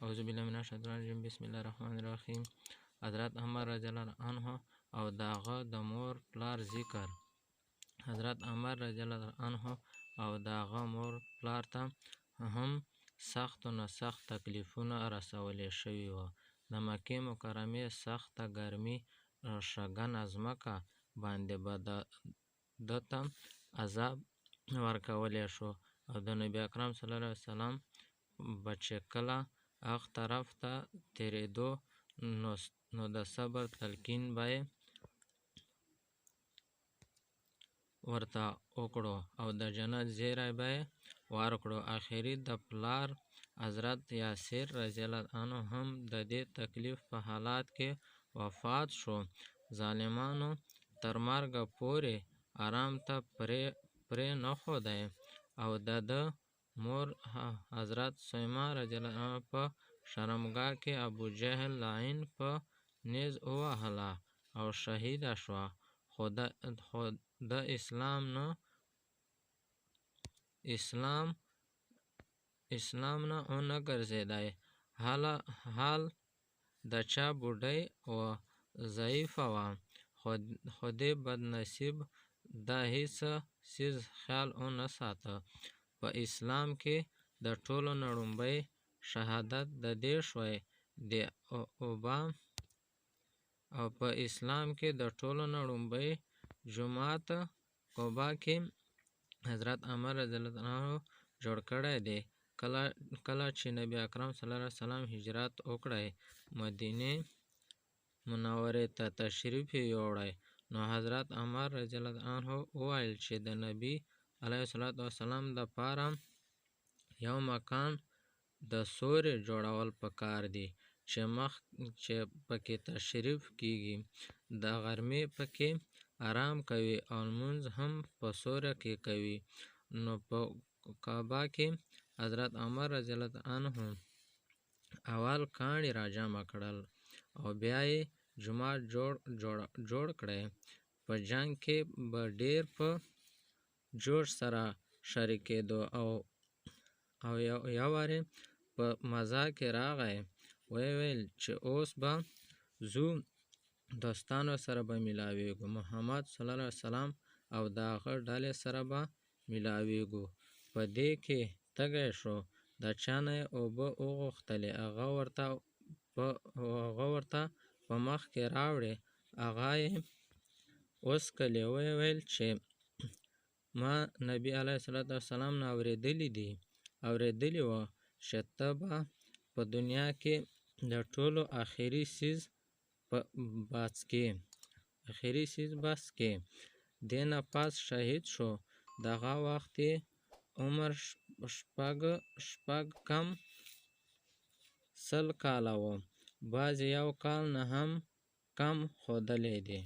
اعوذ بالله من الشیطان الرجیم بسم الله الرحمن الرحیم. حضرت عمر رضی الله عنه او داغه د مور پلار ذکر. حضرت عمر رضی الله عنه او داغه مور پلار ته هم سخت نه سخت تکلیفونه رسولې شوي وو. د مکې مکرمې سخته ګرمي شګنه ځمکه باندې به ده ته عذاب ورکولی شو او د نبي اکرم صلی الله علیه وسلم به چې کله هغ طرف ته تېرېدو نو د صبر تلقین به یې ورته وکړو او د جنت زیری به یې ورکړو. آخري د پلار حضرت یاسر رضی الله عنه هم د دې تکلیف په حالات کې وفات شو. ظالمانو تر مرګه پورې آرام ته پرې نه ښودی او د ده مور حضرت سیمه رضی الله عنها په شرمګاه کې ابوجهل لعین په نیز ووهله او شهیده شوه، خو د اسلام نه ونه ګرځېدی. حال د چا بوډۍ و ضعیفه وه، خو دې بدنصیب د هېڅ څیز خیال ونه ساته. په اسلام کې د ټولو نه لومړی شهادت د دې شوی دی او په اسلام کې د ټولو نه لومړی جومات قبا کې حضرت عمر رضی الله عنه جوړ کړی دی. کله چې نبی اکرم صلی الله علیه وسلم هجرت وکړی، مدینې منورې ته تشریف یې یووړی، نو حضرت عمر رضی الله عنه وویل چې د نبي علیه الصلاة والسلام دپاره یو مکان د سوري جوړول پکار دي چې پکې تشریف کیږي، د غرمې پکې آرام کوي او لمونځ هم په سوری کې کوي. نو په کعبه کې حضرت عمر رضی الله عنه اول کاڼي راجمع کړل او بیا یې جومات جوړ کړی. په جنګ کې به ډیر په جوش سره شریکېدو او یو وارې په مزه کې راغی، ویل چې اوس به ځو دوستانو سره به میلاویږو، محمد صلی الله علیه وسلم او د هغه ډلې سره به میلاویږو. په دې کې تږی شو، د چا نه یې اوبه وغوښتلې، هغه ورته په مخ کې راوړې، هغه یې وڅښلې. ویل چې ما نبي علیه الصلاة والسلام نه اورېدلي وو چې ته به په دنیا کې د ټولو اخري څیز بس کې. دې نه پس شهید شو. دغه وخت یې عمر شپږ کم 100 کاله و، بعضې 1 کال نه هم کم ښودلی دی.